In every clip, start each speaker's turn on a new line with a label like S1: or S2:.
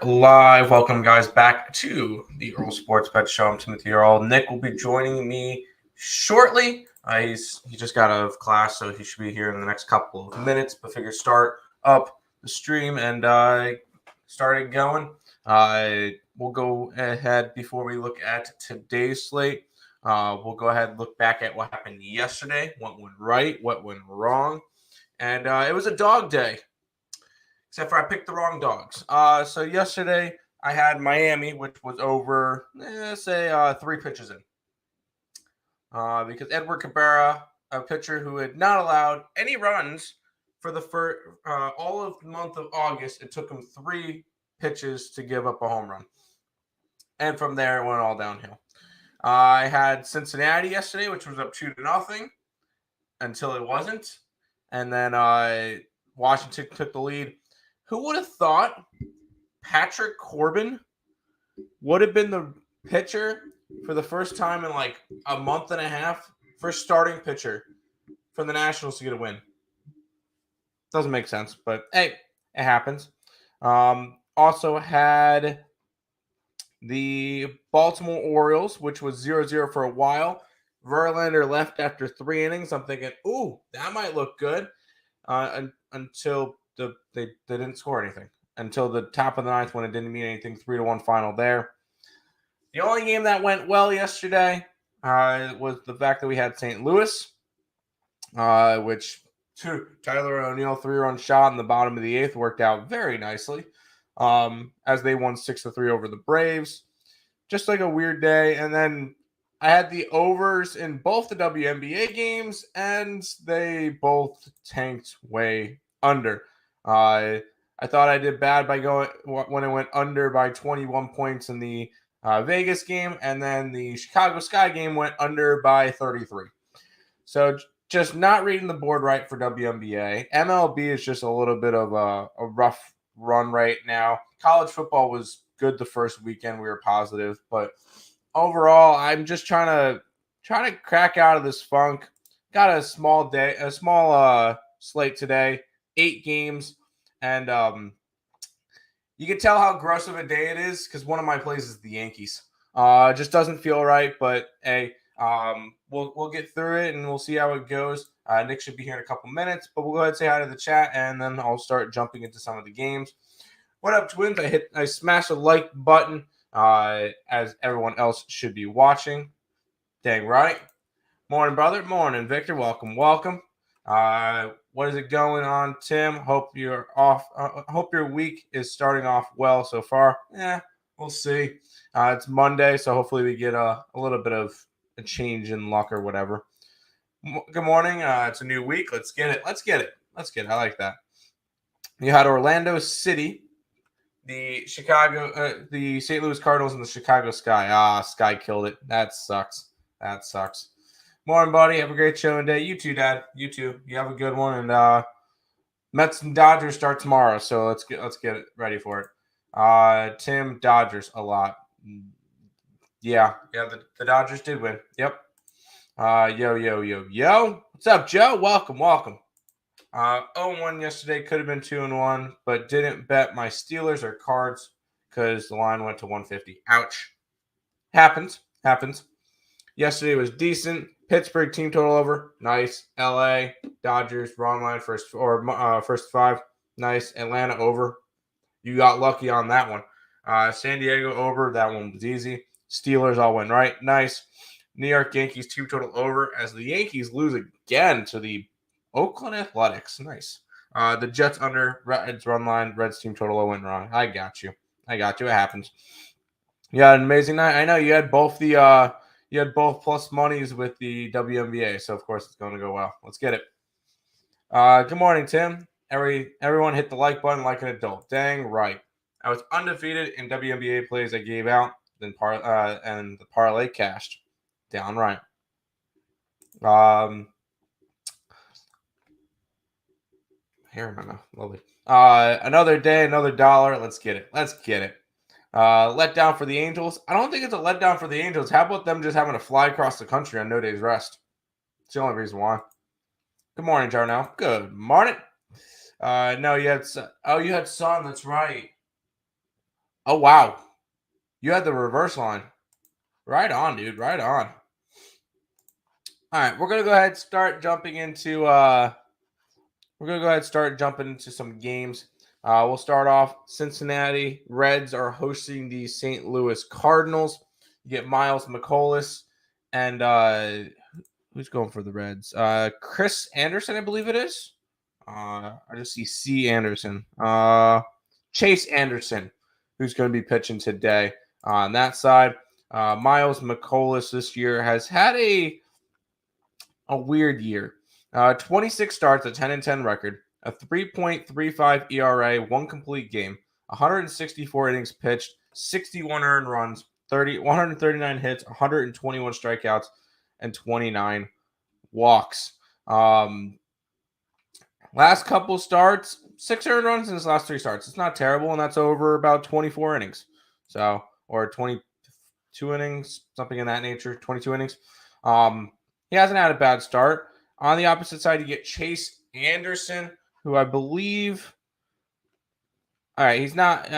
S1: live. Welcome, guys, back to the Earle Sports Bet Show. I'm Timothy Earle. Nick will be joining me shortly. He just got out of class, so he should be here in the next couple of minutes. But figure start up the stream and started going. We'll go ahead before we look at today's slate. We'll go ahead and look back at what happened yesterday, what went right, what went wrong. And it was a dog day. Except for I picked the wrong dogs. So yesterday I had Miami, which was over, say 3 pitches in. Because Edward Cabrera, a pitcher who had not allowed any runs for the first, all of the month of August, it took him 3 pitches to give up a home run. And from there, it went all downhill. I had Cincinnati yesterday, which was up 2-0 until it wasn't. And then Washington took the lead. Who would have thought Patrick Corbin would have been the pitcher for the first time in like a month and a half, first starting pitcher for the Nationals to get a win? Doesn't make sense, but hey, it happens. Also had the Baltimore Orioles, which was 0-0 for a while. Verlander left after 3 innings. I'm thinking, ooh, that might look good until they didn't score anything until the top of the 9th when it didn't mean anything. 3-1 final there. The only game that went well yesterday was the fact that we had St. Louis, which Tyler O'Neill 3-run shot in the bottom of the 8th worked out very nicely as they won 6-3 over the Braves. Just like a weird day. And then I had the overs in both the WNBA games, and they both tanked way under. I thought I did bad by going when it went under by 21 points in the Vegas game, and then the Chicago Sky game went under by 33. So just not reading the board right for WNBA. MLB is just a little bit of a rough run right now. College football was good the first weekend. We were positive, but overall, I'm just trying to crack out of this funk. Got a small slate today. 8 games, and you can tell how gross of a day it is because one of my plays is the Yankees. Just doesn't feel right, but hey, we'll get through it and we'll see how it goes. Nick should be here in a couple minutes, but we'll go ahead and say hi to the chat, and then I'll start jumping into some of the games. What up, Twins? I smashed the like button as everyone else should be watching. Dang right. Morning, brother. Morning, Victor. Welcome. What is it going on, Tim? Hope you're off. Hope your week is starting off well so far. We'll see. It's Monday, so hopefully we get a little bit of a change in luck or whatever. Good morning. It's a new week. Let's get it. I like that. You had Orlando City, the St. Louis Cardinals, and the Chicago Sky. Sky killed it. That sucks. Morning, buddy. Have a great show and day. You too, Dad. You too. You have a good one. And Mets and Dodgers start tomorrow, so let's get it ready for it. Tim, Dodgers a lot. Yeah. The Dodgers did win. Yep. Yo. What's up, Joe? Welcome. 0-1 yesterday. Could have been 2-1, but didn't bet my Steelers or Cards because the line went to 150. Ouch. Happens. Yesterday was decent. Pittsburgh team total over. Nice. LA Dodgers wrong line first 5. Nice. Atlanta over. You got lucky on that one. San Diego over. That one was easy. Steelers all went right. Nice. New York Yankees team total over as the Yankees lose again to the Oakland Athletics. Nice. The Jets under. Reds run line. Reds team total went wrong. I got you. It happens. Yeah, an amazing night. I know you had both you had both plus monies with the WNBA, so of course it's going to go well. Let's get it. Good morning, Tim. Everyone hit the like button like an adult. Dang right. I was undefeated in WNBA plays I gave out, and the parlay cashed. Downright. Here, lovely. Another day, another dollar. Let's get it. Letdown for the Angels. I don't think it's a letdown for the Angels. How about them just having to fly across the country on no day's rest? It's the only reason why. Good morning, Jarnell. Good morning. No, you had Son. That's right. Oh, wow. You had the reverse line. Right on, dude. Right on. All right, we're gonna go ahead and start jumping into some games. We'll start off. Cincinnati Reds are hosting the St. Louis Cardinals. You get Miles McCollum and who's going for the Reds? Chris Anderson, I believe it is. I just see C. Anderson. Chase Anderson, who's going to be pitching today on that side. Miles McCollum this year has had a weird year. 26 starts, a 10-10 record, a 3.35 ERA, one complete game, 164 innings pitched, 61 earned runs, 139 hits, 121 strikeouts, and 29 walks. Last couple starts, 6 earned runs in his last 3 starts. It's not terrible, and that's over about 24 innings. So, or 22 innings, something in that nature, 22 innings. He hasn't had a bad start. On the opposite side, you get Chase Anderson, who I believe. All right, he's not.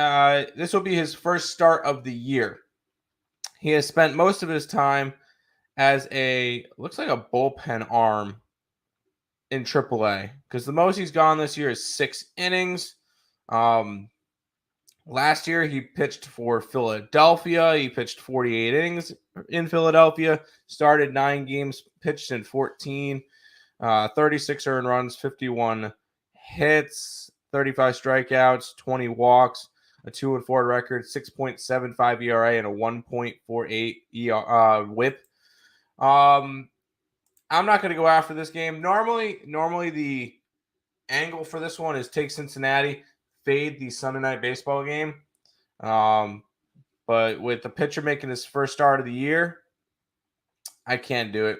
S1: This will be his first start of the year. He has spent most of his time as looks like a bullpen arm in AAA, because the most he's gone this year is 6 innings. Last year, he pitched for Philadelphia. He pitched 48 innings in Philadelphia, started 9 games, pitched in 14, 36 earned runs, 51 hits, 35 strikeouts, 20 walks, a 2-4 record, 6.75 ERA, and a 1.48 WHIP. I'm not going to go after this game. Normally the angle for this one is take Cincinnati, fade the Sunday night baseball game. But with the pitcher making his first start of the year, I can't do it.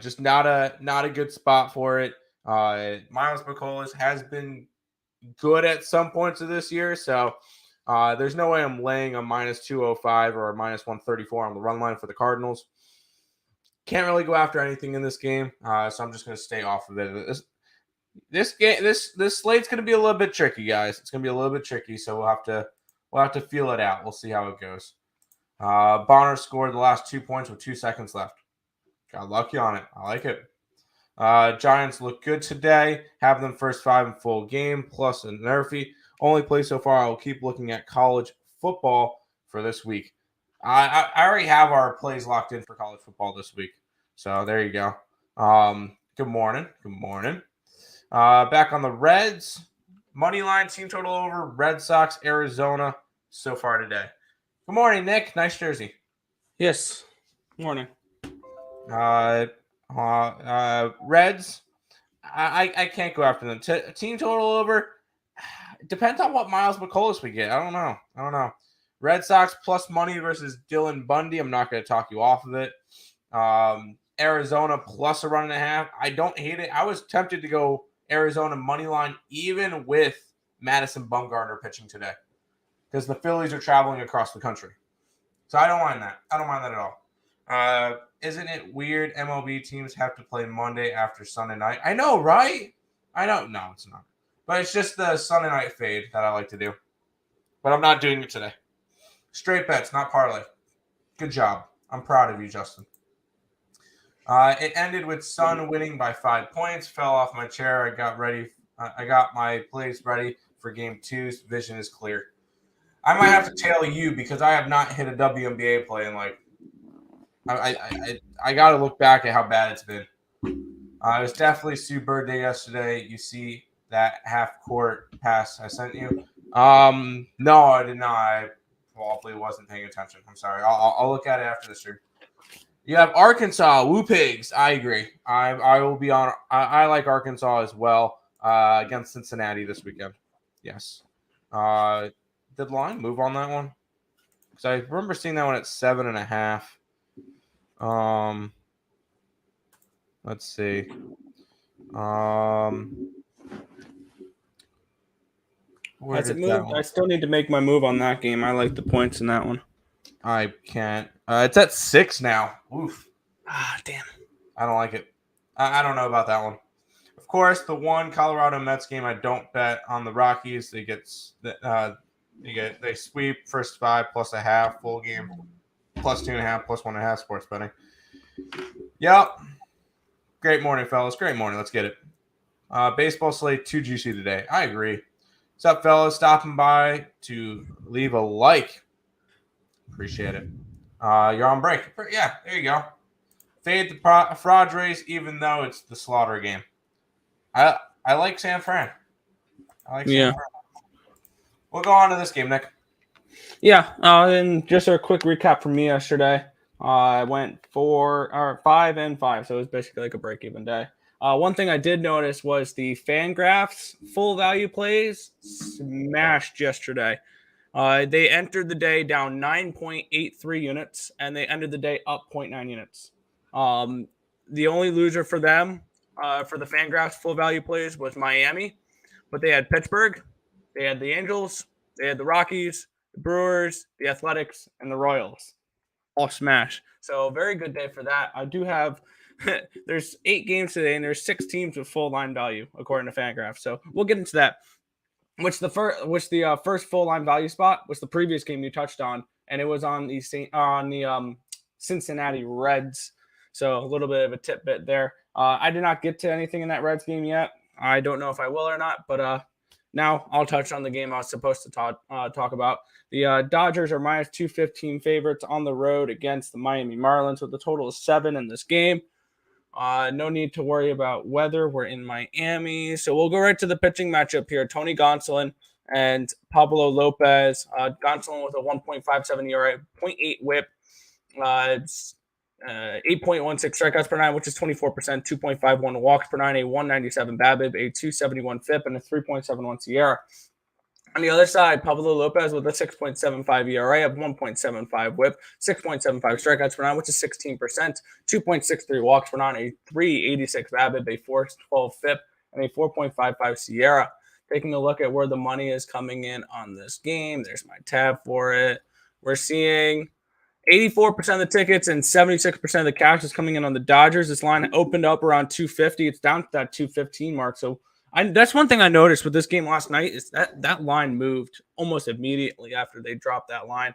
S1: Just not a good spot for it. Miles McCollum has been good at some points of this year, so there's no way I'm laying a minus 205 or a minus 134 on the run line for the Cardinals. Can't really go after anything in this game, so I'm just going to stay off of it. This slate's going to be a little bit tricky, guys. It's going to be a little bit tricky, so we'll have to feel it out. We'll see how it goes. Bonner scored the last 2 points with 2 seconds left. Got lucky on it. I like it. Giants look good today. Have them first 5 in full game, plus a Nerfy. Only play so far. I will keep looking at college football for this week. I already have our plays locked in for college football this week. So there you go. Good morning. Good morning. Back on the Reds. Money line, team total over. Red Sox, Arizona so far today. Good morning, Nick. Nice jersey.
S2: Yes. Morning.
S1: Reds. I can't go after them. Team total over. Depends on what Miles McCollum we get. I don't know. Red Sox plus money versus Dylan Bundy. I'm not going to talk you off of it. Arizona plus a 1.5. I don't hate it. I was tempted to go Arizona money line even with Madison Bumgarner pitching today, because the Phillies are traveling across the country. So I don't mind that. I don't mind that at all. Isn't it weird MLB teams have to play Monday after Sunday night? I know, right? I know. No, it's not. But it's just the Sunday night fade that I like to do. But I'm not doing it today. Straight bets, not parlay. Good job. I'm proud of you, Justin. It ended with Sun winning by 5 points. Fell off my chair. I got ready. I got my plays ready for Game 2's. Vision is clear. I might have to tail you because I have not hit a WNBA play in like. I got to look back at how bad it's been. It was definitely Sue Bird Day yesterday. You see that half court pass I sent you? No, I did not. I probably wasn't paying attention. I'm sorry. I'll look at it after the stream. You have Arkansas, Woo Pigs. I agree. I will be on. I like Arkansas as well against Cincinnati this weekend. Yes. Did the line move on that one? Because I remember seeing that one at 7.5. Let's see.
S2: Has it moved? I still need to make my move on that game. I like the points in that one.
S1: I can't. It's at 6 now. Oof.
S2: Damn.
S1: I don't like it. I don't know about that one. Of course, the one Colorado Mets game I don't bet on the Rockies. They get They sweep first 5 plus a half full game plus 2.5 plus 1.5 sports betting. Yep. Great morning, fellas. Great morning. Let's get it. Baseball slate too juicy today. I agree. What's up, fellas? Stopping by to leave a like. Appreciate it. You're on break. Yeah, there you go. Fade the fraud race, even though it's the slaughter game. I like San Fran. San Fran. We'll go on to this game, Nick.
S2: Yeah, and just a quick recap from me yesterday. I went 5-5, so it was basically like a break-even day. One thing I did notice was the Fangraphs full value plays smashed yesterday. They entered the day down 9.83 units, and they ended the day up 0.9 units. The only loser for them, for the Fangraphs full value plays, was Miami, but they had Pittsburgh, they had the Angels, they had the Rockies, the Brewers, the Athletics, and the Royals. All smash. So very good day for that. I do have there's 8 games today, and there's 6 teams with full line value according to Fangraphs. So we'll get into that. The first full line value spot was the previous game you touched on, and it was on the Cincinnati Reds. So a little bit of a tidbit there. I did not get to anything in that Reds game yet. I don't know if I will or not, but now I'll touch on the game I was supposed to talk about. The Dodgers are minus 215 favorites on the road against the Miami Marlins with a total of 7 in this game. No need to worry about weather. We're in Miami. So we'll go right to the pitching matchup here. Tony Gonsolin and Pablo Lopez. Gonsolin with a 1.57 ERA, 0.8 whip, 8.16 strikeouts per nine, which is 24%, 2.51 walks per nine, a 197 BABIP, a 271 FIP, and a 3.71 SIERA. On the other side, Pablo Lopez with a 6.75 ERA, a 1.75 whip, 6.75 strikeouts per nine, which is 16%, 2.63 walks per nine, a 386 BABIP, a 412 FIP, and a 4.55 SIERA. Taking a look at where the money is coming in on this game, there's my tab for it. We're seeing 84% of the tickets and 76% of the cash is coming in on the Dodgers. This line opened up around 250. It's down to that 215 mark. So that's one thing I noticed with this game last night is that line moved almost immediately after they dropped that line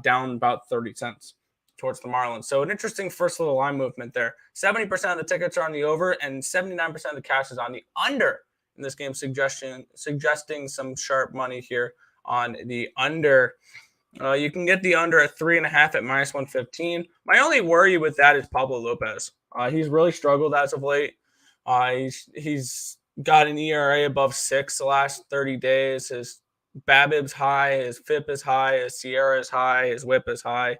S2: down about 30 cents towards the Marlins. So an interesting first little line movement there. 70% of the tickets are on the over and 79% of the cash is on the under in this game, suggesting some sharp money here on the under. You can get the under at 3.5 at minus 115. My only worry with that is Pablo Lopez. He's really struggled as of late. He's got an ERA above 6 the last 30 days. His BABIP's high, his FIP is high, his SIERA is high, his WHIP is high.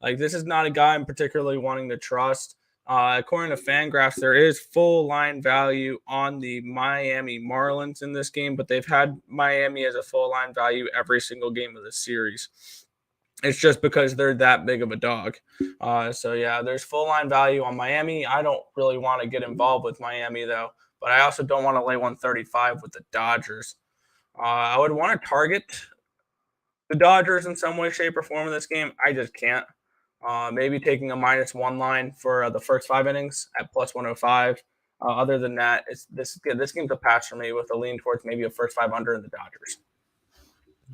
S2: Like, this is not a guy I'm particularly wanting to trust. According to Fangraphs, there is full line value on the Miami Marlins in this game, but they've had Miami as a full line value every single game of the series. It's just because they're that big of a dog. So, yeah, there's full line value on Miami. I don't really want to get involved with Miami, though, but I also don't want to lay 135 with the Dodgers. I would want to target the Dodgers in some way, shape, or form in this game. I just can't. Maybe taking a -1 line for the first 5 innings at plus 105. Other than that, this game's a pass for me with a lean towards maybe a first 5 under in the Dodgers.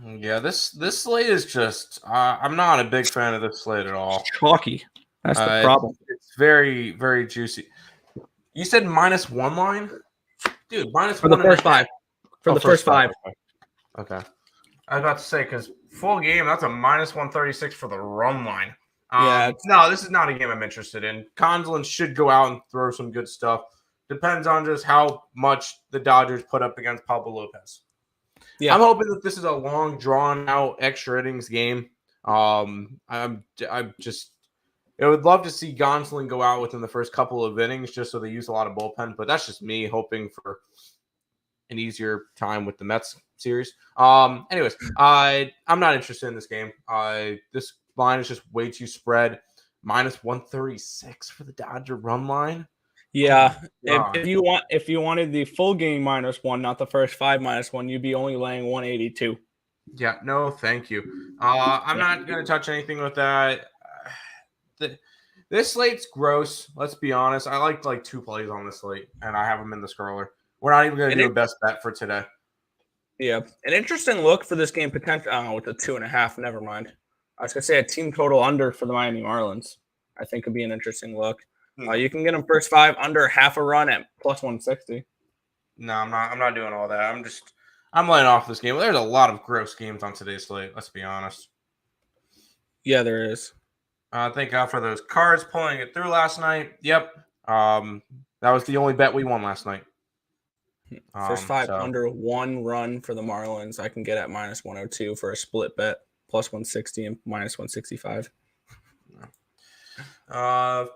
S1: Yeah, this slate is just I'm not a big fan of this slate at all.
S2: It's chalky. That's the problem.
S1: It's very, very juicy. You said -1 line? Dude, -1
S2: for the first 5. For the first 5.
S1: Okay. I was about to say, because full game, that's a -136 for the run line. No, this is not a game I'm interested in. Gonsolin should go out and throw some good stuff. Depends on just how much the Dodgers put up against Pablo Lopez. Yeah. I'm hoping that this is a long, drawn-out, extra innings game. I would love to see Gonsolin go out within the first couple of innings just so they use a lot of bullpen, but that's just me hoping for an easier time with the Mets series. Anyways, I'm not interested in this game. This line is just way too spread. -136 for the Dodger run line.
S2: Yeah, if you wanted the full game -1, not the first 5 -1, you'd be only laying 182.
S1: Yeah, no, thank you. I'm not going to touch anything with that. This slate's gross. Let's be honest. I like 2 plays on this slate, and I have them in the scroller. We're not even going to do a best bet for today.
S2: Yeah, an interesting look for this game potential. Oh, with a 2.5. Never mind. I was gonna say a team total under for the Miami Marlins. I think could be an interesting look. You can get them first 5 under half a run at plus 160.
S1: No, I'm not. I'm not doing all that. I'm laying off this game. There's a lot of gross games on today's slate. Let's be honest.
S2: Yeah, there is.
S1: Thank God for those Cards pulling it through last night. Yep. That was the only bet we won last night.
S2: First 5 under 1 run for the Marlins. I can get at minus 102 for a split bet, plus 160 and minus 165.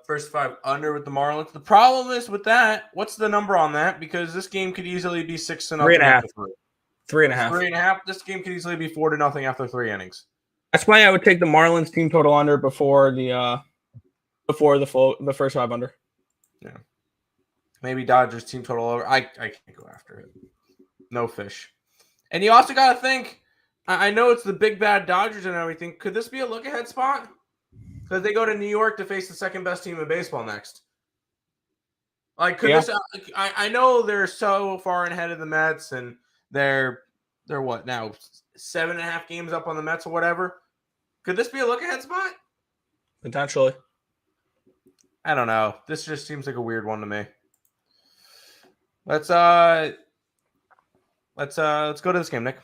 S1: First 5 under with the Marlins. The problem is with that, what's the number on that? Because this game could easily be 6-0.
S2: 3.5. 3.5.
S1: 3.5. This game could easily be 4-0 after 3 innings.
S2: That's why I would take the Marlins team total under before the first 5 under.
S1: Yeah. Maybe Dodgers team total over. I can't go after it. No fish. And you also got to think, I know it's the big bad Dodgers and everything. Could this be a look ahead spot? Because they go to New York to face the second best team in baseball next. Like, could this? I know they're so far ahead of the Mets, and they're what now? 7.5 games up on the Mets or whatever. Could this be a look ahead spot?
S2: Potentially.
S1: I don't know. This just seems like a weird one to me. Let's go to this game, Nick.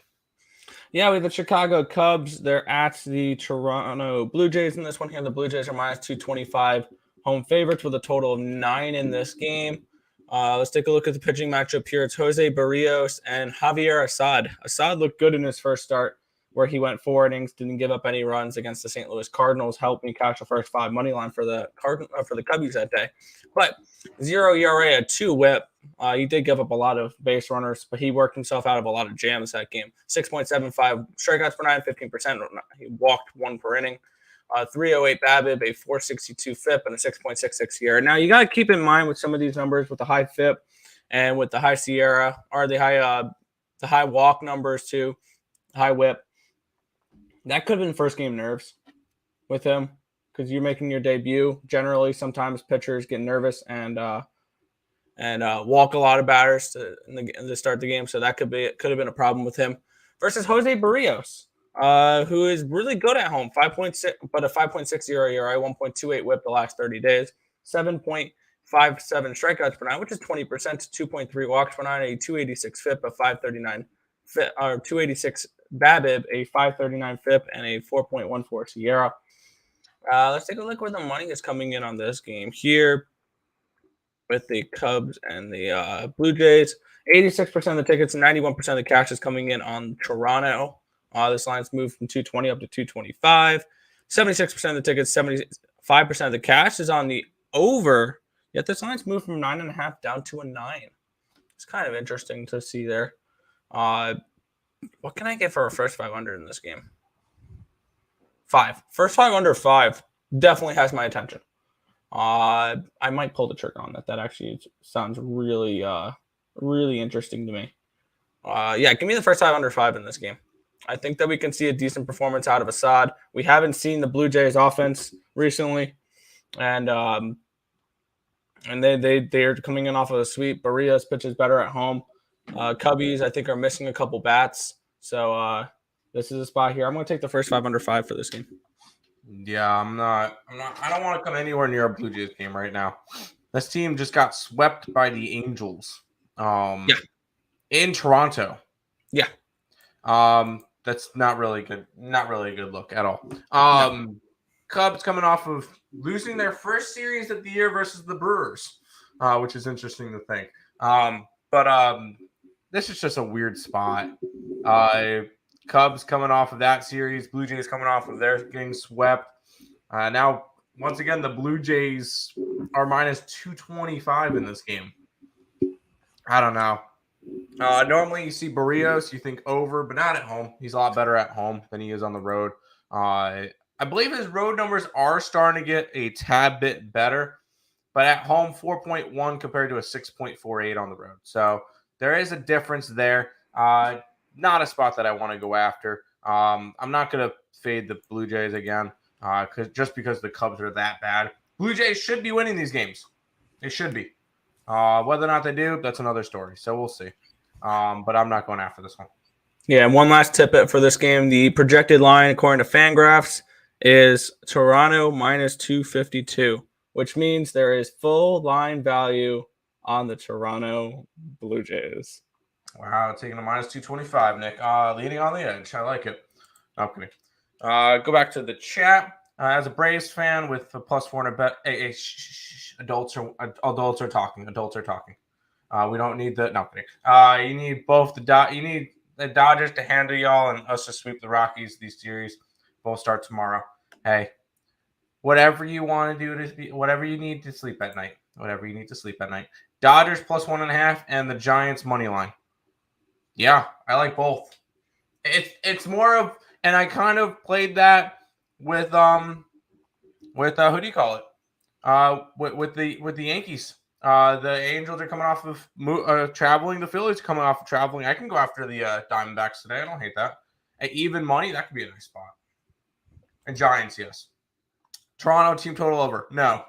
S2: Yeah, we have the Chicago Cubs. They're at the Toronto Blue Jays in this one here. The Blue Jays are minus 225 home favorites with a total of 9 in this game. Let's take a look at the pitching matchup here. It's Jose Barrios and Javier Assad. Assad looked good in his first start where he went 4 innings, didn't give up any runs against the St. Louis Cardinals, helped me cash the first 5 money line for the Cubbies that day. But 0 ERA, a 2 whip. He did give up a lot of base runners, but he worked himself out of a lot of jams that game. 6.75 strikeouts per 9, 15%. He walked 1 per inning. 308 BABIP, a 462 FIP, and a 6.66 ERA. Now, you got to keep in mind with some of these numbers with the high FIP and with the high SIERA, or the high walk numbers too, high whip. That could have been first game nerves with him because you're making your debut. Generally, sometimes pitchers get nervous and walk a lot of batters to start the game. So that could have been a problem with him. Versus Jose Barrios, who is really good at home, 5.6, but a 5.6 ERA, 1.28 WHIP the last 30 days, 7.57 strikeouts per 9, which is 20%, 2.3 walks per 9, a 286 FIP, a 539 FIP, or 286 BABIP, a 539 FIP, and a 4.14 SIERA. Let's take a look where the money is coming in on this game here with the Cubs and the Blue Jays. 86% of the tickets and 91% of the cash is coming in on Toronto. This line's moved from 220 up to 225. 76% of the tickets, 75% of the cash is on the over. Yet this line's moved from 9.5 down to a 9. It's kind of interesting to see there. What can I get for a first 5 under in this game? 5. First 5 under 5 definitely has my attention. I might pull the trigger on that. That actually sounds really, really interesting to me. Yeah, give me the first 5 under 5 in this game. I think that we can see a decent performance out of Assad. We haven't seen the Blue Jays offense recently, and they are coming in off of a sweep. Barrios pitches better at home. Cubbies, I think, are missing a couple bats. So this is a spot here. I'm going to take the first 5 under 5 for this game.
S1: Yeah, I'm not. I don't want to come anywhere near a Blue Jays game right now. This team just got swept by the Angels. In Toronto.
S2: Yeah.
S1: That's not really good. Not really a good look at all.
S2: No.
S1: Cubs coming off of losing their first series of the year versus the Brewers, which is interesting to think. But this is just a weird spot. Cubs coming off of that series, Blue Jays coming off of their getting swept. Now, once again, the Blue Jays are minus 225 in this game. I don't know. Normally, you see Barrios, you think over, but not at home. He's a lot better at home than he is on the road. I believe his road numbers are starting to get a tad bit better, but at home, 4.1 compared to a 6.48 on the road. So there is a difference there. Not a spot that I want to go after. I'm not going to fade the Blue Jays again because the Cubs are that bad. Blue Jays should be winning these games. They should be. Whether or not they do, that's another story. So we'll see. But I'm not going after this one.
S2: Yeah, and one last tidbit for this game. The projected line, according to Fangraphs, is Toronto minus 252, which means there is full line value on the Toronto Blue Jays.
S1: Wow, taking a minus 225, Nick. Leading on the edge. I like it. No, I'm kidding. Go back to the chat. As a Braves fan with a plus 400 bet, hey, adults are talking. Adults are talking. We don't need the. No, I'm kidding. You need both you need the Dodgers to handle y'all and us to sweep the Rockies. These series both start tomorrow. Hey, whatever you want to do whatever you need to sleep at night. Whatever you need to sleep at night. Dodgers plus 1.5 and the Giants money line. Yeah, I like both. It's more of, and I kind of played that with who do you call it? With the Yankees. The Angels are coming off of traveling. The Phillies are coming off of traveling. I can go after the Diamondbacks today. I don't hate that. At even money, that could be a nice spot. And Giants, yes. Toronto team total over. No.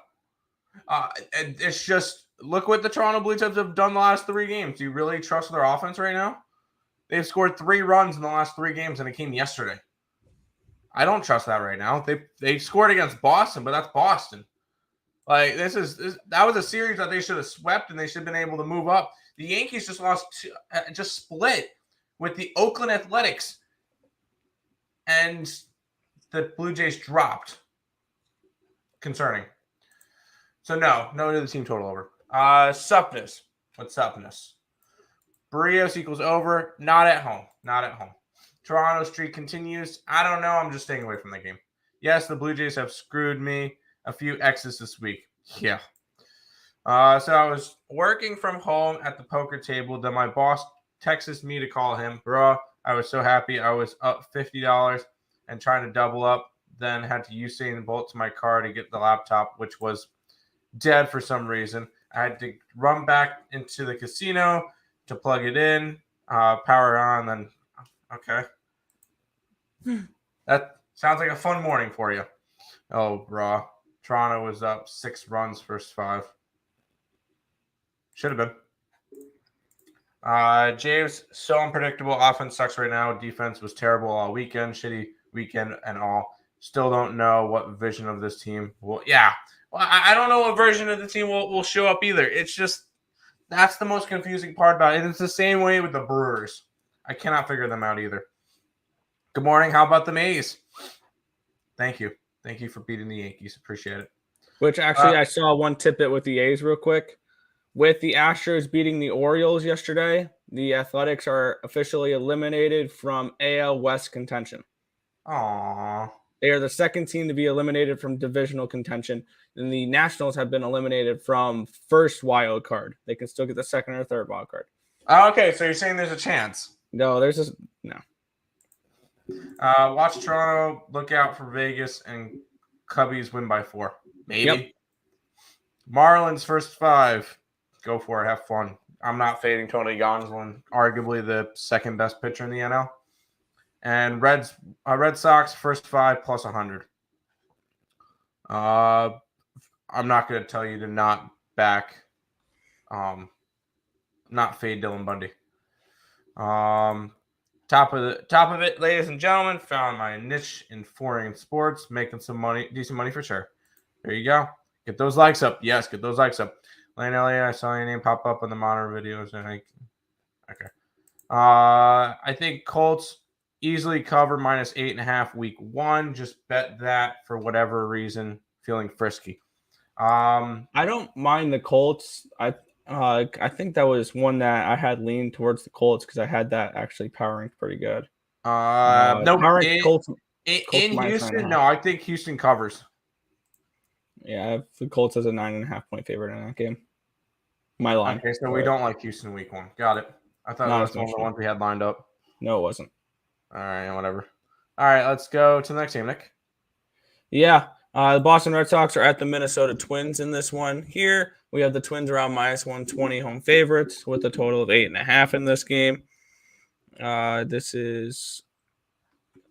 S1: It's just, look what the Toronto Blue Jays have done the last 3 games. Do you really trust their offense right now? They've scored 3 runs in the last 3 games, and it came yesterday. I don't trust that right now. They scored against Boston, but that's Boston. Like that was a series that they should have swept, and they should have been able to move up. The Yankees just split with the Oakland Athletics, and the Blue Jays dropped. Concerning. So no to the team total over. Suppness. What's Suppness? Barrios equals over. Not at home. Toronto streak continues. I don't know. I'm just staying away from the game. Yes, the Blue Jays have screwed me. A few X's this week. Yeah. So I was working from home at the poker table. Then my boss texted me to call him. Bruh, I was so happy. I was up $50 and trying to double up. Then had to Usain Bolt to my car to get the laptop, which was dead for some reason. I had to run back into the casino to plug it in, power it on, then okay. That sounds like a fun morning for you. Oh, bro. Toronto was up 6 runs first 5. Should have been. James, so unpredictable. Offense sucks right now. Defense was terrible all weekend. Shitty weekend and all. Still don't know what vision of this team will. Yeah. Well, I don't know what version of the team will show up either. It's just, that's the most confusing part about it. And it's the same way with the Brewers. I cannot figure them out either. Good morning. How about the Mays? Thank you. Thank you for beating the Yankees. Appreciate it.
S2: Which actually, I saw one tidbit with the A's real quick. With the Astros beating the Orioles yesterday, the Athletics are officially eliminated from AL West contention.
S1: Aww.
S2: They are the second team to be eliminated from divisional contention, and the Nationals have been eliminated from first wild card. They can still get the second or third wild card.
S1: Okay, so you're saying there's a chance?
S2: No, there's just no.
S1: Watch Toronto. Look out for Vegas and Cubbies win by 4. Maybe. Yep. Marlins first 5. Go for it. Have fun. I'm not fading Tony Gonsolin, arguably the second best pitcher in the NL. And Red Sox first 5 plus 100. I'm not going to tell you to not back, not fade Dylan Bundy. Top of it, ladies and gentlemen. Found my niche in foreign sports, making some money, decent money for sure. There you go. Get those likes up. Yes, get those likes up. Lane Elliott, I saw your name pop up on the monitor videos. Okay. I think Colts easily cover minus 8.5 week 1. Just bet that for whatever reason. Feeling frisky.
S2: I don't mind the Colts. I think that was one that I had leaned towards the Colts because I had that actually powering pretty good.
S1: No,
S2: Colts
S1: in Houston. No, I think Houston covers.
S2: Yeah, I have the Colts as a 9.5 point favorite in that game. My line.
S1: Okay, so we don't like Houston week 1. Got it. I thought that was one of the ones we had lined up.
S2: No, it wasn't.
S1: All right, whatever. All right, let's go to the next game, Nick.
S2: Yeah, the Boston Red Sox are at the Minnesota Twins in this one. Here, we have the Twins around minus 120 home favorites with a total of 8.5 in this game. This is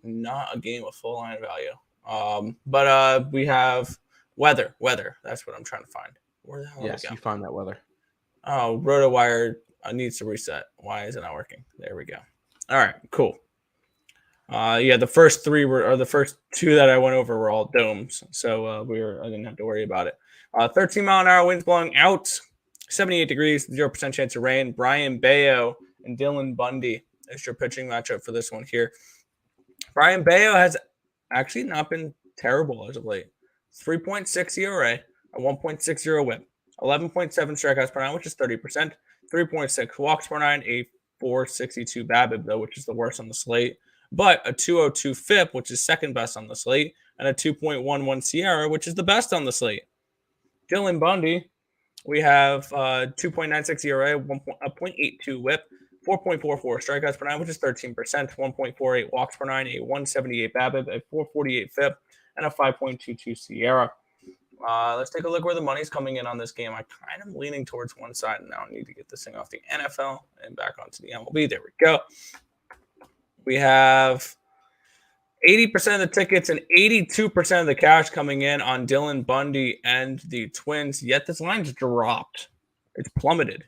S2: not a game with full line value. But we have weather. That's what I'm trying to find. Where the hell
S1: yes, you find that weather.
S2: Oh, RotoWire needs to reset. Why is it not working? There we go. All right, cool. Yeah, the first three or the first two that I went over were all domes, so I didn't have to worry about it. 13-mile-an-hour winds blowing out, 78 degrees, 0% chance of rain. Brian Bayo and Dylan Bundy is your pitching matchup for this one here. Brian Bayo has actually not been terrible as of late. 3.6 ERA, a 1.60 whip, 11.7 strikeouts per nine, which is 30%, 3.6 walks per nine, a 4.62 BABIP, though, which is the worst on the slate, but a 2.02 FIP, which is second best on the slate, and a 2.11 Sierra, which is the best on the slate. Dylan Bundy, we have 2.96 ERA, a 0.82 whip, 4.44 strikeouts per nine, which is 13%, 1.48 walks per nine, a 178 BABIP, a 448 FIP, and a 5.22 Sierra. Let's take a look where the money's coming in on this game. I kind of leaning towards one side, and now I need to get this thing off the NFL and back onto the MLB. There we go. We have 80% of the tickets and 82% of the cash coming in on Dylan Bundy and the Twins, yet this line's dropped. It's plummeted.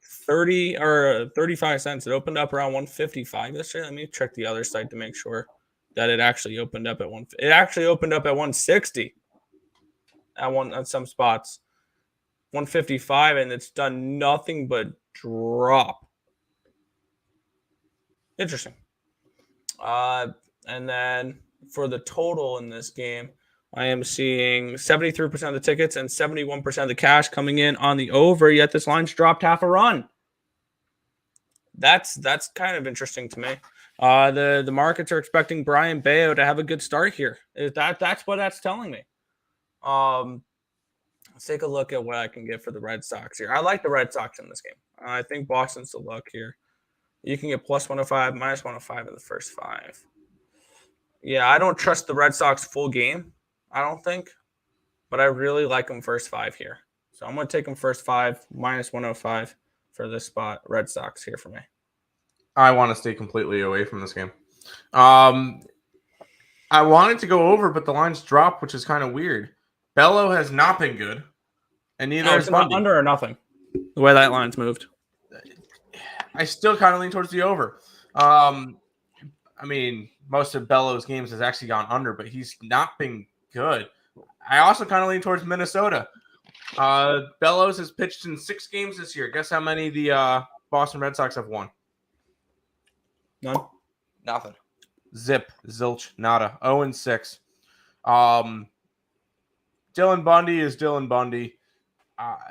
S2: 30 or 35 cents. It opened up around 155 yesterday. Let me check the other site to make sure that it actually opened up at one. It actually opened up at 160 at some spots, 155, and it's done nothing but drop. Interesting. And then for the total in this game, I am seeing 73% of the tickets and 71% of the cash coming in on the over, yet this line's dropped half a run. That's kind of interesting to me. The markets are expecting Brian Bayo to have a good start here. That's what that's telling me. Let's take a look at what I can get for the Red Sox here. I like the Red Sox in this game. I think Boston's the luck here. You can get plus 105, minus 105 in the first five. Yeah, I don't trust the Red Sox full game, I don't think. But I really like them first five here. So I'm going to take them first five, minus 105 for this spot. Red Sox here for me.
S1: I want to stay completely away from this game. I wanted to go over, but the line's dropped, which is kind of weird. Bello has not been good, and neither has Bundy.
S2: Under or nothing, the way that line's moved.
S1: I still kind of lean towards the over. I mean, most of Bello's games has actually gone under, but he's not been good. I also kind of lean towards Minnesota. Bellows has pitched in 6 games this year. Guess how many the Boston Red Sox have won?
S2: None.
S3: Nothing.
S1: Zip. Zilch. Nada. 0-6. Dylan Bundy is Dylan Bundy.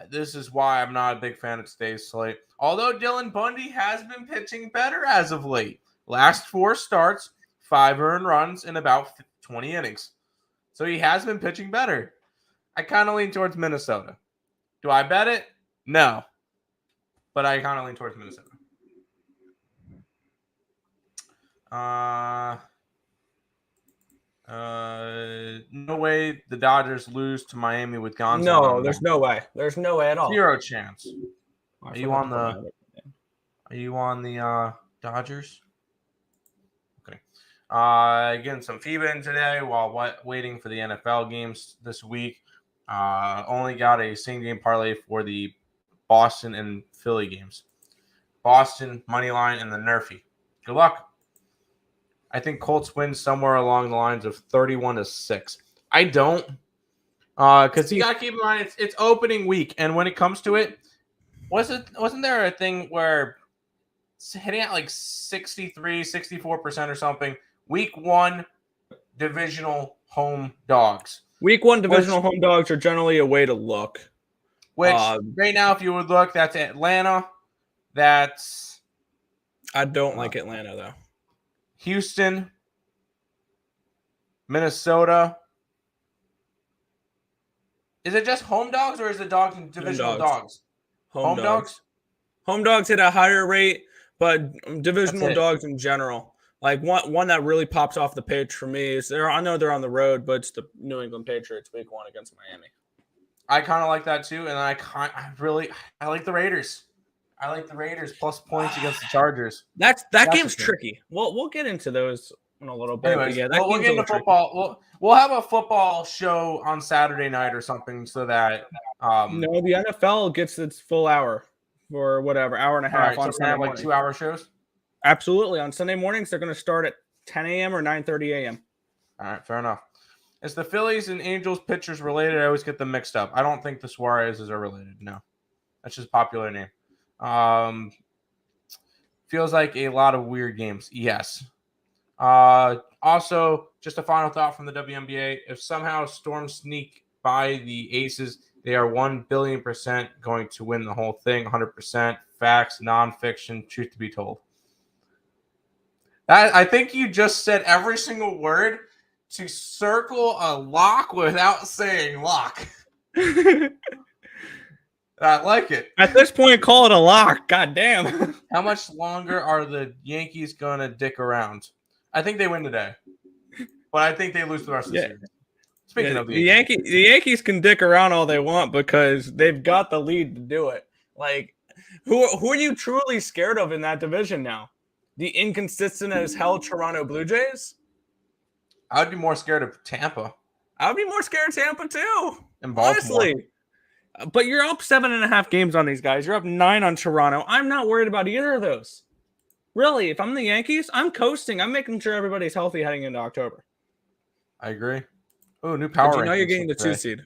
S1: This is why I'm not a big fan of today's slate. Although Dylan Bundy has been pitching better as of late. Last 4 starts, 5 earned runs in about 20 innings. So he has been pitching better. I kind of lean towards Minnesota. Do I bet it? No. But I kind of lean towards Minnesota. No way the Dodgers lose to Miami with Gonzo.
S2: No, there's no way. There's no way at all.
S1: 0 chance. Are you on the Dodgers? Okay. Getting some FIBA in today while waiting for the NFL games this week. Only got a same-game parlay for the Boston and Philly games. Boston, money line, and the Nerfy. Good luck. I think Colts win somewhere along the lines of 31-6. I don't. Because you got to keep in mind, it's opening week. And when it comes to it, wasn't there a thing where it's hitting at like 63, 64% or something? Week 1, divisional home dogs.
S2: Week 1 divisional home dogs are generally a way to look.
S1: Which, right now, if you would look, that's Atlanta. That's...
S2: I don't like Atlanta, though.
S1: Houston. Minnesota. Is it just home dogs or is it dogs and divisional dogs? Home dogs?
S2: Home dogs hit a higher rate, but divisional dogs in general. Like one that really pops off the page for me is I know they're on the road, but it's the New England Patriots week 1 against Miami.
S1: I kind of like that too, and I like the Raiders. I like the Raiders plus points against the Chargers.
S2: That game's tricky. We'll get into those in a little bit.
S1: Anyways,
S2: yeah,
S1: we'll get into football. We'll have a football show on Saturday night or something so that
S2: no, the NFL gets its full hour for whatever, hour and a half on
S1: Saturday. Like 2-hour shows.
S2: Absolutely. On Sunday mornings, they're going to start at 10 a.m. or 9:30 a.m.
S1: All right, fair enough. Is the Phillies and Angels pitchers related? I always get them mixed up. I don't think the Suarez's are related. No, that's just a popular name. Feels like a lot of weird games. Yes. Also, just a final thought from the WNBA. If somehow Storm sneak by the Aces, they are 1,000,000,000% going to win the whole thing. 100% facts, nonfiction, truth to be told. I think you just said every single word to circle a lock without saying lock. I like it.
S2: At this point, call it a lock. God damn.
S1: How much longer are the Yankees going to dick around? I think they win today, but I think they lose the rest of the series. Speaking of
S2: the Yankees can dick around all they want because they've got the lead to do it. Like, who are you truly scared of in that division now? The inconsistent as hell Toronto Blue Jays?
S1: I would be more scared of Tampa.
S2: I would be more scared of Tampa too.
S1: And Baltimore.
S2: Honestly. But you're up 7.5 games on these guys. You're up 9 on Toronto. I'm not worried about either of those. Really, if I'm the Yankees, I'm coasting. I'm making sure everybody's healthy heading into October.
S1: I agree. Oh, new power rankings.
S2: You know you're getting the 2 seed.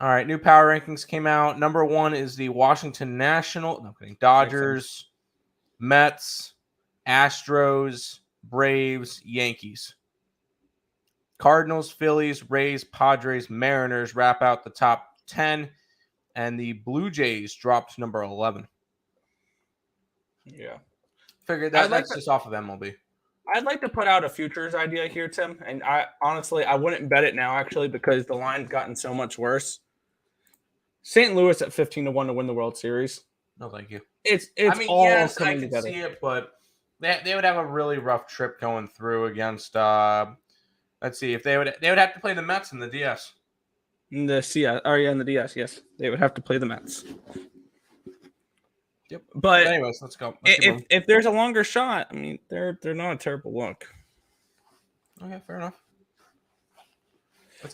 S1: All right, new power rankings came out. Number 1 is the Washington National. No, kidding. Dodgers, Mets, Astros, Braves, Yankees. Cardinals, Phillies, Rays, Padres, Mariners wrap out the top 10, and the Blue Jays dropped to number 11.
S2: Yeah.
S1: Figured that's just off of MLB.
S2: I'd like to put out a futures idea here, Tim, and I wouldn't bet it now, actually, because the line's gotten so much worse. St. Louis at 15-1 to win the World Series.
S1: No, thank you.
S2: It's all
S1: yes,
S2: coming
S1: I can
S2: together.
S1: see it, but they would have a really rough trip going through against. Let's see if they would have to play the Mets in the DS.
S2: In the CS, in the DS, yes, they would have to play the Mets.
S1: Yep.
S2: But
S1: anyways, let's go.
S2: If there's a longer shot, I mean, they're not a terrible look.
S1: Okay, fair enough.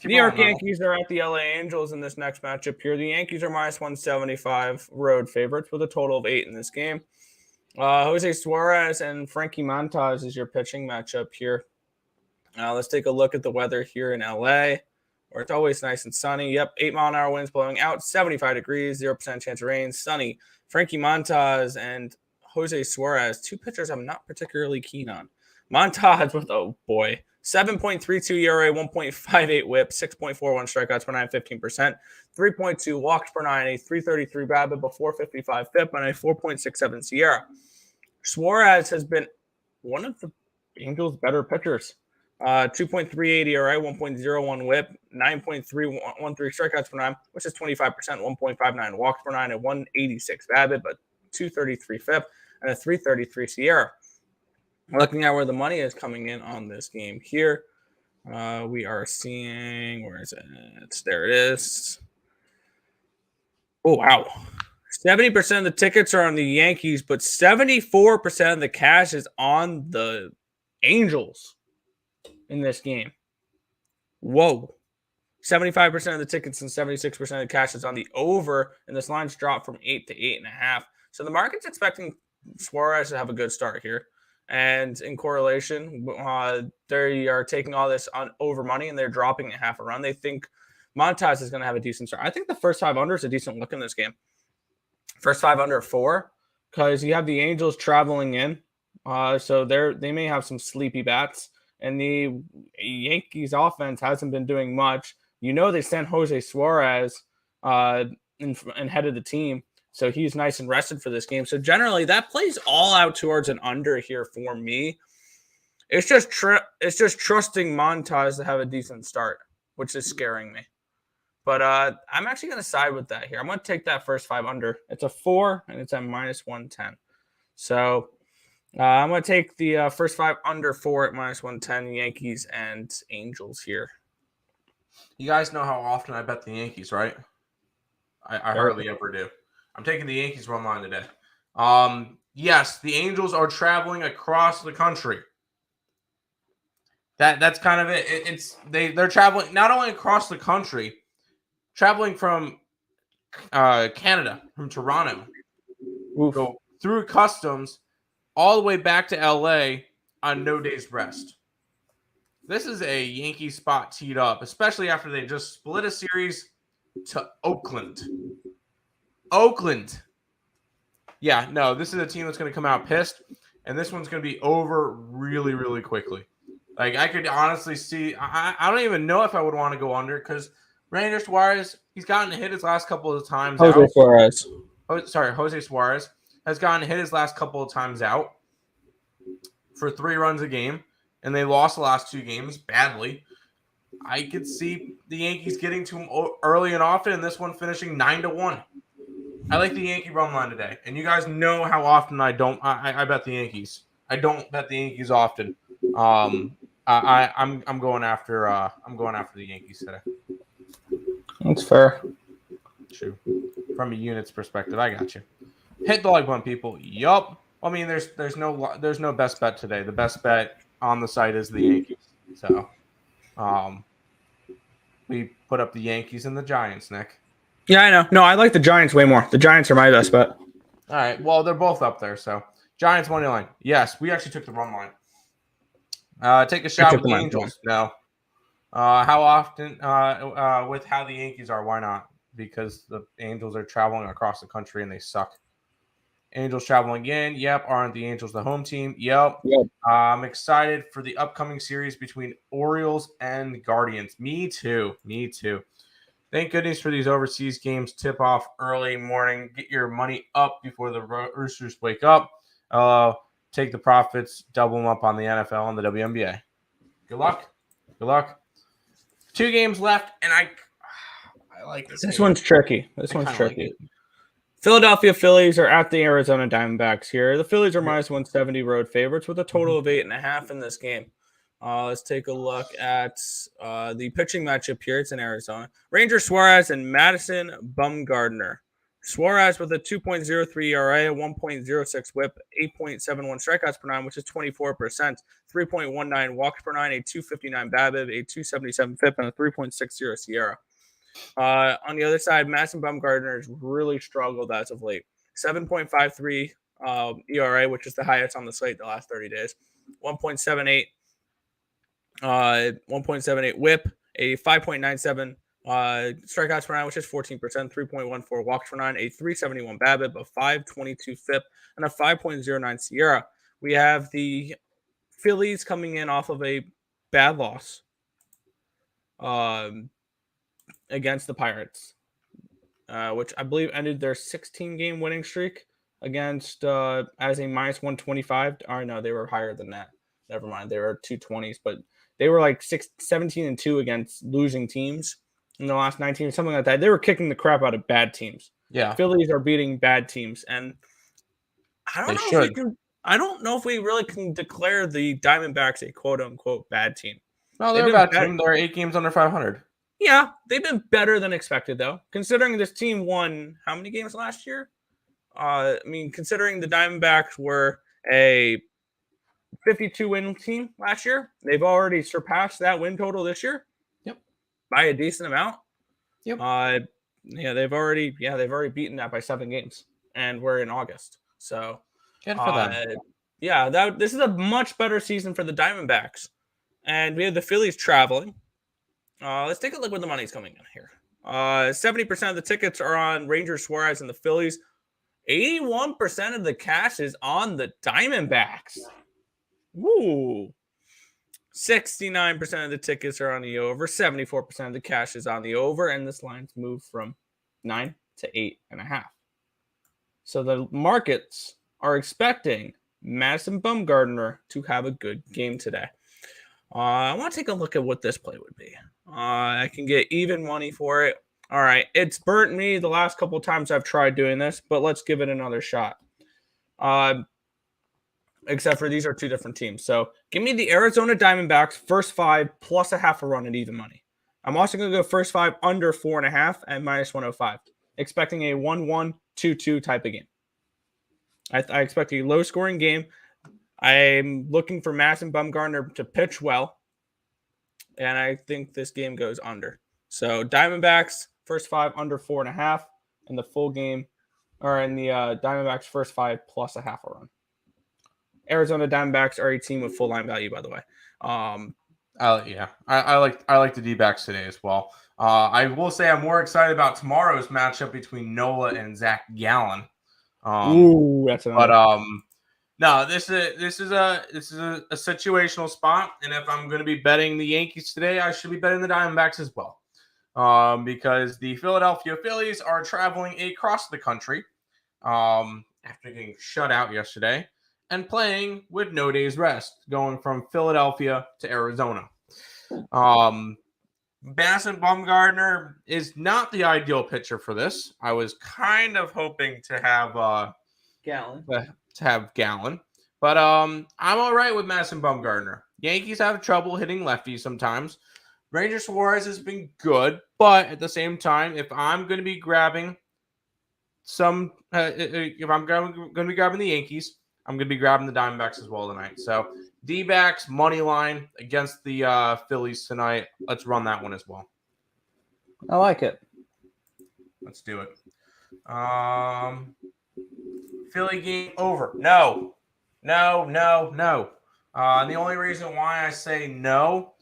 S2: New York Yankees are at the LA Angels in this next matchup here. The Yankees are minus 175 road favorites with a total of 8 in this game. Jose Suarez and Frankie Montas is your pitching matchup here. Let's take a look at the weather here in LA, where it's always nice and sunny. Yep, 8-mile-an-hour winds blowing out, 75 degrees, 0% chance of rain, sunny. Frankie Montas and Jose Suarez, 2 pitchers I'm not particularly keen on. Montas with, 7.32 ERA, 1.58 whip, 6.41 strikeouts per 9, 15%, 3.2 walks per 9, a 333 BABIP, a 455 FIP, and a 4.67 SIERA. Suarez has been one of the Angels' better pitchers. 2.38 ERA, 1.01 whip, 9.313 strikeouts per 9, which is 25%, 1.59 walks per 9, a 186 BABIP, but 233 FIP, and a 333 SIERA. Looking at where the money is coming in on this game here, we are seeing, where is it? There it is. Oh, wow. 70% of the tickets are on the Yankees, but 74% of the cash is on the Angels in this game. Whoa. 75% of the tickets and 76% of the cash is on the over, and this line's dropped from 8 to 8.5. So the market's expecting Suarez to have a good start here. And in correlation, they are taking all this on over money, and they're dropping it half a run. They think Montas is going to have a decent start. I think the first 5 under is a decent look in this game. First 5 under 4, because you have the Angels traveling in. So they may have some sleepy bats. And the Yankees offense hasn't been doing much. You know they sent Jose Suarez in head of the team. So he's nice and rested for this game. So generally, that plays all out towards an under here for me. It's just trusting Montas to have a decent start, which is scaring me. But I'm actually going to side with that here. I'm going to take that first 5 under. It's a 4, and it's at minus 110. So I'm going to take the first 5 under 4 at minus 110, Yankees and Angels here.
S1: You guys know how often I bet the Yankees, right? I hardly ever do. I'm taking the Yankees run line today. Yes, the Angels are traveling across the country. That's kind of it. They're traveling not only across the country, traveling from Canada, from Toronto, go through customs, all the way back to LA on no day's rest. This is a Yankee spot teed up, especially after they just split a series to Oakland. Yeah, no, this is a team that's going to come out pissed, and this one's going to be over really, really quickly. Like, I could honestly see, I don't even know if I would want to go under because Ranger Suarez, he's gotten hit his last couple of times out. Jose Suarez has gotten hit his last couple of times out for 3 runs a game, and they lost the last 2 games badly. I could see the Yankees getting to him early and often, and this one finishing 9-1. I like the Yankee run line today, and you guys know how often I bet the Yankees. I don't bet the Yankees often. I'm going after the Yankees today.
S2: That's fair.
S1: True. From a units perspective, I got you. Hit the like button, people. Yup. I mean, there's no best bet today. The best bet on the site is the Yankees. So, we put up the Yankees and the Giants, Nick.
S2: Yeah, I know. No, I like the Giants way more. The Giants are my best bet.
S1: All right. Well, they're both up there. So, Giants money line. Yes, we actually took the run line. Take a shot with the Angels. No. How often? With how the Yankees are, why not? Because the Angels are traveling across the country and they suck. Angels traveling again. Yep. Aren't the Angels the home team? Yep. I'm excited for the upcoming series between Orioles and Guardians. Me too. Thank goodness for these overseas games. Tip off early morning. Get your money up before the Roosters wake up. Take the profits, double them up on the NFL and the WNBA. Good luck. 2 games left, and I like this.
S2: This one's tricky. Like Philadelphia Phillies are at the Arizona Diamondbacks here. The Phillies are minus 170 road favorites with a total of 8.5 in this game. Let's take a look at the pitching matchup here. It's in Arizona. Ranger Suarez and Madison Bumgarner. Suarez with a 2.03 ERA, a 1.06 whip, 8.71 strikeouts per 9, which is 24%, 3.19 walks per 9, a 259 BABIP, a 277 FIP, and a 3.60 SIERA. On the other side, Madison Bumgarner has really struggled as of late. 7.53 ERA, which is the highest on the slate the last 30 days. 1.78 whip, a 5.97 strikeouts per 9, which is 14%, 3.14 walks per 9, a 371 BABIP, a 522 FIP, and a 5.09 SIERA. We have the Phillies coming in off of a bad loss against the Pirates, which I believe ended their 16-game winning streak against as a minus 125. Or no, they were higher than that. Never mind. They were 220s, but they were like 17-2 against losing teams in the last 19 or something like that. They were kicking the crap out of bad teams.
S1: Yeah.
S2: Phillies are beating bad teams. And I don't know if we really can declare the Diamondbacks a quote unquote bad team.
S1: No, they're a bad team. They're 8 games under 500.
S2: Yeah, they've been better than expected, though. Considering this team won how many games last year? Considering the Diamondbacks were a 52-win team last year, they've already surpassed that win total this year.
S1: Yep,
S2: by a decent amount.
S1: Yep.
S2: They've already beaten that by 7 games, and we're in August. So
S1: good for them.
S2: This is a much better season for the Diamondbacks, and we have the Phillies traveling. Let's take a look what the money's coming in here. 70% of the tickets are on Ranger Suarez and the Phillies. 81% of the cash is on the Diamondbacks. Woo. 69% of the tickets are on the over. 74% of the cash is on the over, and this line's moved from 9 to 8.5. So the markets are expecting Madison Bumgarner to have a good game today. I want to take a look at what this play would be. I can get even money for it. All right. It's burnt me the last couple of times I've tried doing this, but let's give it another shot. Except for these are 2 different teams. So give me the Arizona Diamondbacks first 5 plus a half a run at even money. I'm also going to go first 5 under 4.5 at minus 105, expecting a 1-1, 2-2 type of game. I expect a low-scoring game. I'm looking for Madison Bumgarner to pitch well, and I think this game goes under. So Diamondbacks first 5 under 4.5, and the full game, or in the Diamondbacks first 5 plus a half a run. Arizona Diamondbacks are a team with full line value, by the way.
S1: I like the D-backs today as well. I will say I'm more excited about tomorrow's matchup between Nola and Zach Gallen.
S2: That's
S1: but
S2: another.
S1: no, this is a situational spot, and if I'm going to be betting the Yankees today, I should be betting the Diamondbacks as well, because the Philadelphia Phillies are traveling across the country after getting shut out yesterday and playing with no days rest, going from Philadelphia to Arizona. Madison Bumgarner is not the ideal pitcher for this. I was kind of hoping to have Gallen. But I'm all right with Madison Bumgarner. Yankees have trouble hitting lefties sometimes. Ranger Suarez has been good, but at the same time, if I'm going to be grabbing if I'm going to be grabbing the Yankees, I'm going to be grabbing the Diamondbacks as well tonight. So D-backs money line against the Phillies tonight. Let's run that one as well.
S2: I like it.
S1: Let's do it. Philly game over. No. And the only reason why I say no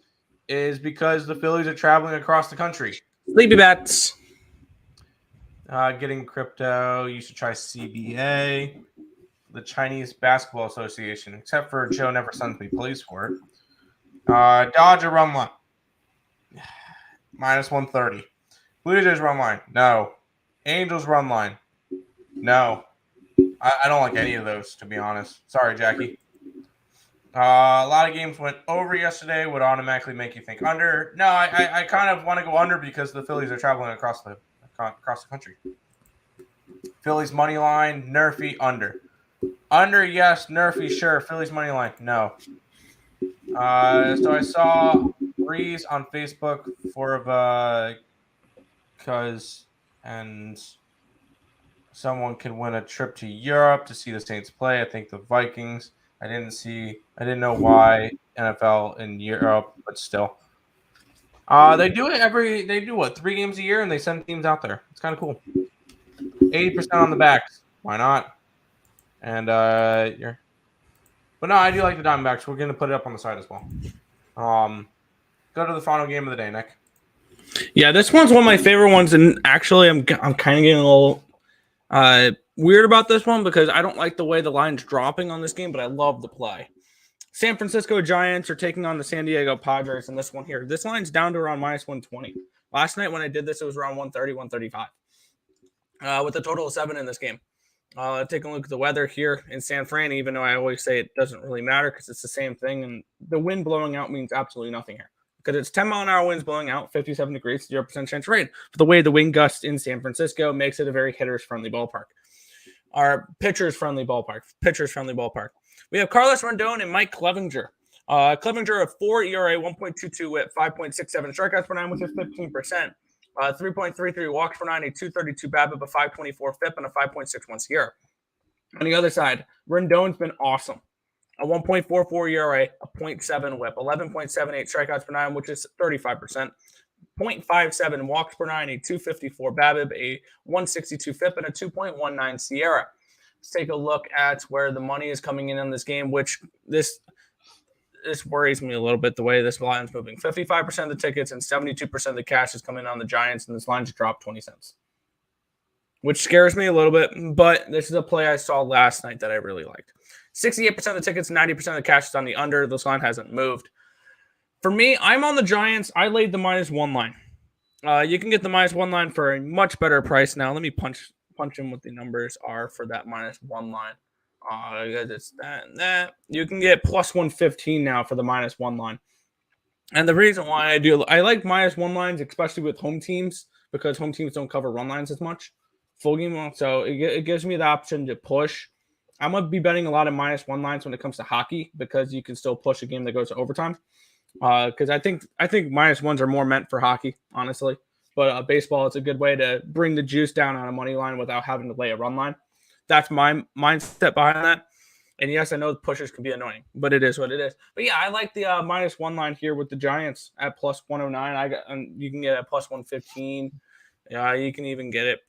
S1: is because the Phillies are traveling across the country.
S2: Sleepy bats.
S1: Getting crypto. You should try CBA, the Chinese Basketball Association, except for Joe never sends me plays for it. Dodger run line. -130. Blue Jays run line. No. Angels run line. No. I don't like any of those, to be honest. Sorry, Jackie. A lot of games went over yesterday, would automatically make you think under. No, I kind of want to go under because the Phillies are traveling across the country. Phillies money line, Nerfy under. Under, yes. Nerfy, sure. Phillies money line, no. So I saw Breeze on Facebook and someone can win a trip to Europe to see the Saints play. I think the Vikings. I didn't know why NFL in Europe, but still. They do 3 games a year, and they send teams out there. It's kind of cool. 80% on the backs. Why not? And but no, I do like the Diamondbacks. We're gonna put it up on the side as well. Go to the final game of the day, Nick.
S2: Yeah, this one's one of my favorite ones, and actually, I'm kind of getting a little weird about this one because I don't like the way the line's dropping on this game, but I love the play. San Francisco Giants are taking on the San Diego Padres in this one here. This line's down to around -120. Last night when I did this, it was around 130, 135. With a total of 7 in this game. Taking a look at the weather here in San Fran, even though I always say it doesn't really matter because it's the same thing, and the wind blowing out means absolutely nothing here. Because it's 10-mile-an-hour winds blowing out, 57 degrees, 0% chance of rain. But the way the wind gusts in San Francisco makes it a very hitters-friendly ballpark. Our pitchers-friendly ballpark. We have Carlos Rendon and Mike Clevinger. Clevinger, a 4 ERA, 1.22 whip, 5.67 strikeouts per 9, which is 15%. 3.33 walks per 9, a 232 BABIP, a 524 FIP, and a 5.61 SIERA. On the other side, Rendon's been awesome. A 1.44 ERA, a 0.7 whip, 11.78 strikeouts per 9, which is 35%. 0.57 walks per 9, a 254 BABIP, a 162 FIP, and a 2.19 SIERA. Let's take a look at where the money is coming in this game, which this worries me a little bit, the way this line is moving. 55% of the tickets and 72% of the cash is coming on the Giants, and this line just dropped 20 cents, which scares me a little bit, but this is a play I saw last night that I really liked. 68% of the tickets, 90% of the cash is on the under. This line hasn't moved. For me, I'm on the Giants. I laid the -1 line. You can get the -1 line for a much better price now. Let me punch in what the numbers are for that -1 line. It's that and that. You can get +115 now for the -1 line. And the reason why I like -1 lines, especially with home teams, because home teams don't cover run lines as much. Full game, so it gives me the option to push. I'm going to be betting a lot of -1 lines when it comes to hockey because you can still push a game that goes to overtime. Because I think -1s are more meant for hockey, honestly. But baseball, it's a good way to bring the juice down on a money line without having to lay a run line. That's my mindset behind that. And yes, I know the pushers can be annoying, but it is what it is. But yeah, I like the -1 line here with the Giants at +109. You can get it at +115. You can even get it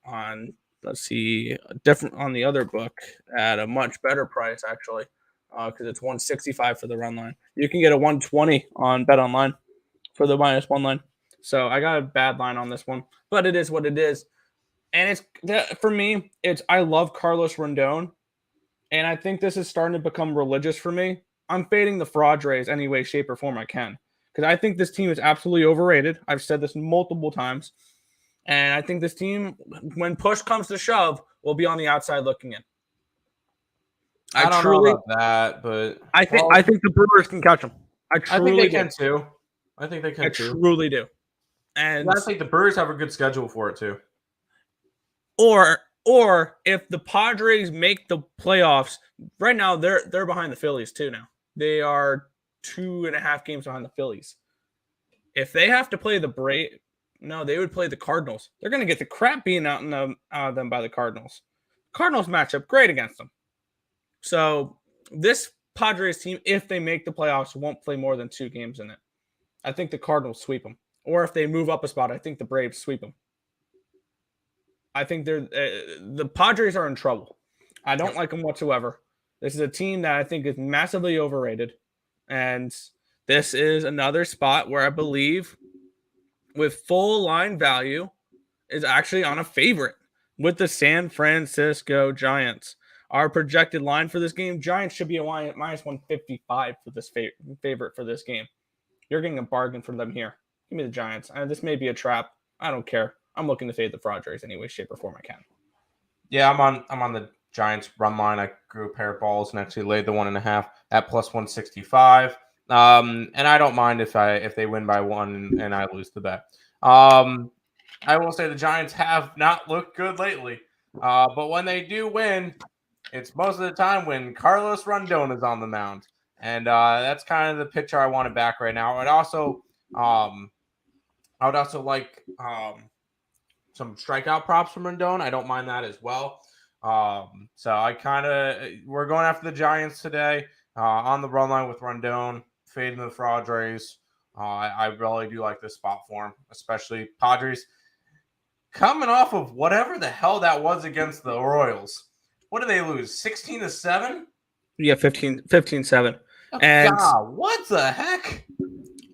S2: on let's see, different on the other book at a much better price, actually, because it's 165 for the run line. You can get a 120 on Bet Online for the -1 line. So I got a bad line on this one, but it is what it is. And for me, I love Carlos Rendon, and I think this is starting to become religious for me. I'm fading the Padres any way, shape, or form I can, because I think this team is absolutely overrated. I've said this multiple times. And I think this team, when push comes to shove, will be on the outside looking in.
S1: I don't know about that, but
S2: I think the Brewers can catch them. I
S1: think they can too. I think they can too.
S2: Truly do. And
S1: I think the Brewers have a good schedule for it too.
S2: Or if the Padres make the playoffs, right now they're behind the Phillies too now. They are 2.5 games behind the Phillies. If they have to play the Braves, no, they would play the Cardinals. They're going to get the crap beaten out of them by the Cardinals. Cardinals matchup great against them. So this Padres team, if they make the playoffs, won't play more than 2 games in it. I think the Cardinals sweep them. Or if they move up a spot, I think the Braves sweep them. I think the Padres are in trouble. I don't like them whatsoever. This is a team that I think is massively overrated. And this is another spot where I believe with full line value is actually on a favorite with the San Francisco Giants. Our projected line for this game, Giants should be a line at -155 for this favorite for this game. You're getting a bargain for them here. Give me the Giants. This may be a trap. I don't care. I'm looking to fade the Padres any way, shape, or form I can.
S1: Yeah, I'm on the Giants run line. I grew a pair of balls and actually laid the 1.5 at +165. And I don't mind if they win by 1 and I lose the bet. I will say the Giants have not looked good lately. But when they do win, it's most of the time when Carlos Rendon is on the mound. And that's kind of the picture I want to back right now. I would also like some strikeout props from Rendon. I don't mind that as well. So we're going after the Giants today on the run line with Rendon, fading the Padres. I really do like this spot for him, especially Padres coming off of whatever the hell that was against the Royals. What did they lose? 16-7?
S2: Yeah, 15-7.
S1: Oh,
S2: and
S1: God, what the heck?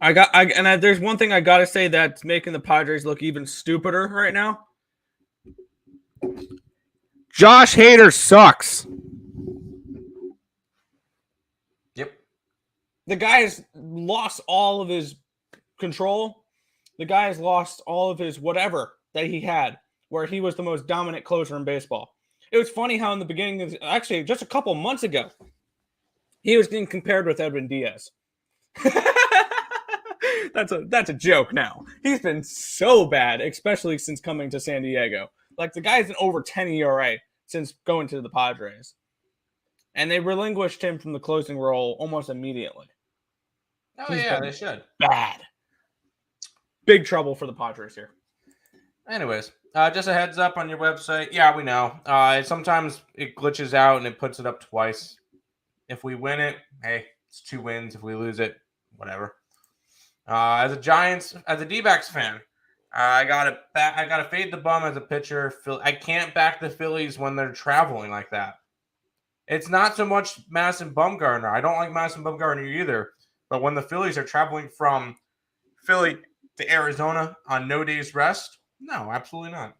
S2: There's one thing I gotta say that's making the Padres look even stupider right now. Josh Hader sucks.
S1: Yep.
S2: The guy has lost all of his control. The guy has lost all of his whatever that he had, where he was the most dominant closer in baseball. It was funny how in the beginning, actually just a couple months ago, he was getting compared with Edwin Diaz. That's a joke now. He's been so bad, especially since coming to San Diego. Like, the guy's an over 10 ERA since going to the Padres. And they relinquished him from the closing role almost immediately.
S1: Oh, yeah, they should.
S2: Bad. Big trouble for the Padres here.
S1: Anyways, just a heads up on your website. Yeah, we know. Sometimes it glitches out and it puts it up twice. If we win it, hey, it's 2 wins. If we lose it, whatever. As a D-backs fan, I gotta fade the bum as a pitcher. I can't back the Phillies when they're traveling like that. It's not so much Madison Bumgarner. I don't like Madison Bumgarner either. But when the Phillies are traveling from Philly to Arizona on no days rest, no, absolutely not.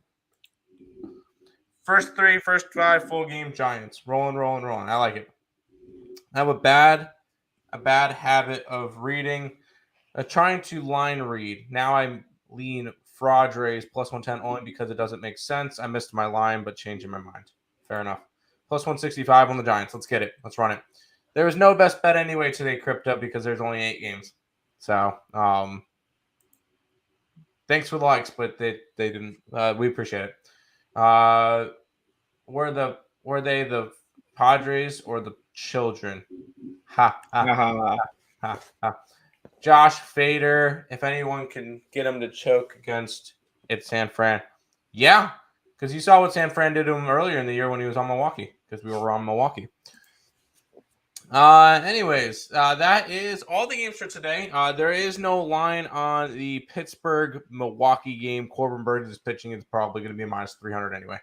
S1: First 5 full game Giants. Rolling. I like it. I have a bad habit of reading, trying to line read. Now I lean Padres +110 only because it doesn't make sense. I missed my line, but changing my mind. Fair enough. +165 on the Giants. Let's get it. Let's run it. There was no best bet anyway today, Crypto, because there's only 8 games. So, thanks for the likes, but they didn't. We appreciate it. Were they the Padres or the children? Ha ha ha ha ha. Josh Fader, if anyone can get him to choke against San Fran. Yeah, because you saw what San Fran did to him earlier in the year when he was on Milwaukee, because we were on Milwaukee. Anyways, that is all the games for today. There is no line on the Pittsburgh-Milwaukee game. Corbin Burns is pitching. It's probably going to be -300 anyway.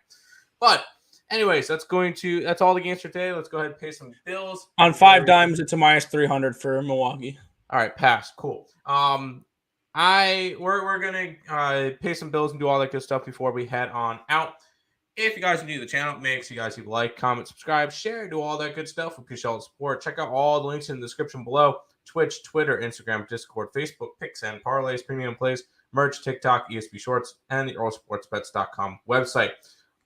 S1: But anyways, that's all the games for today. Let's go ahead and pay some bills.
S2: On 5 dimes, it's a minus 300 for Milwaukee.
S1: All right, pass. Cool. We're gonna pay some bills and do all that good stuff before we head on out. If you guys are new to the channel, make sure you guys like, comment, subscribe, share, do all that good stuff. We appreciate all the support. Check out all the links in the description below: Twitch, Twitter, Instagram, Discord, Facebook, picks and parlays, premium plays, merch, TikTok, ESP Shorts, and the EarleSportsBets.com website.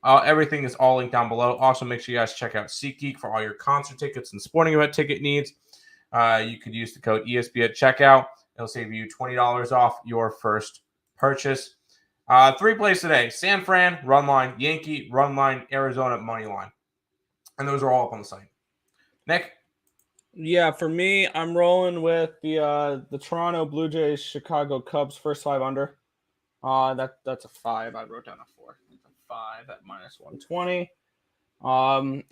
S1: Everything is all linked down below. Also, make sure you guys check out SeatGeek for all your concert tickets and sporting event ticket needs. You could use the code ESP at checkout. It'll save you $20 off your first purchase. 3 plays today: San Fran, run line; Yankee, run line; Arizona, money line. And those are all up on the site. Nick?
S2: Yeah, for me, I'm rolling with the Toronto Blue Jays, Chicago Cubs, first 5 under. That's a 5. I wrote down a 4. It's a 5 at minus 120.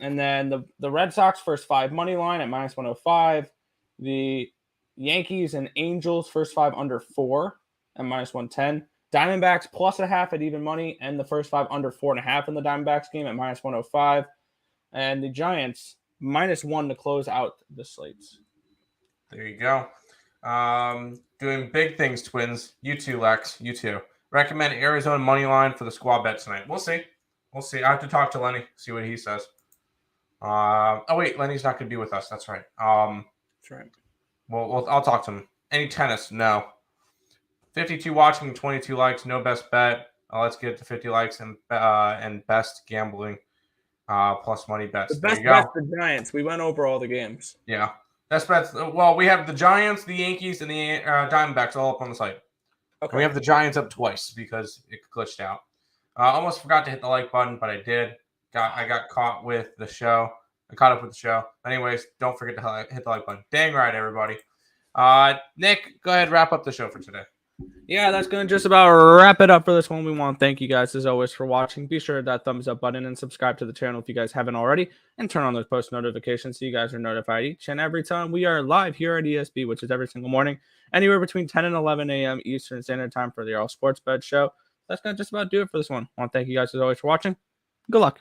S2: And then the Red Sox, first 5 money line at minus 105. The Yankees and Angels, first 5 under 4 at minus 110. Diamondbacks plus a half at even money, and the first 5 under 4.5 in the Diamondbacks game at minus 105. And the Giants minus 1 to close out the slates.
S1: There you go. Doing big things, Twins. You too, Lex. You too. Recommend Arizona money line for the squad bet tonight. We'll see. I have to talk to Lenny, see what he says. Wait, Lenny's not going to be with us. That's right.
S2: That's right.
S1: Well, I'll talk to him. Any tennis? No. 52 watching, 22 likes. No best bet. Let's get to 50 likes and best gambling plus money bets.
S2: The best bet's the Giants. We went over all the games.
S1: Yeah. Best bets. Well, we have the Giants, the Yankees, and the Diamondbacks all up on the site. Okay. And we have the Giants up twice because it glitched out. Almost forgot to hit the like button, but I did. I got caught with the show. I caught up with the show. Anyways, don't forget to hit the like button. Dang right, everybody. Nick, go ahead, wrap up the show for today.
S2: Yeah, that's going to just about wrap it up for this one. We want to thank you guys, as always, for watching. Be sure to hit that thumbs up button and subscribe to the channel if you guys haven't already. And turn on those post notifications so you guys are notified each and every time we are live here at ESB, which is every single morning, anywhere between 10 and 11 a.m. Eastern Standard Time for the Earle Sports Bet Show. That's going to just about do it for this one. I want to thank you guys, as always, for watching. Good luck.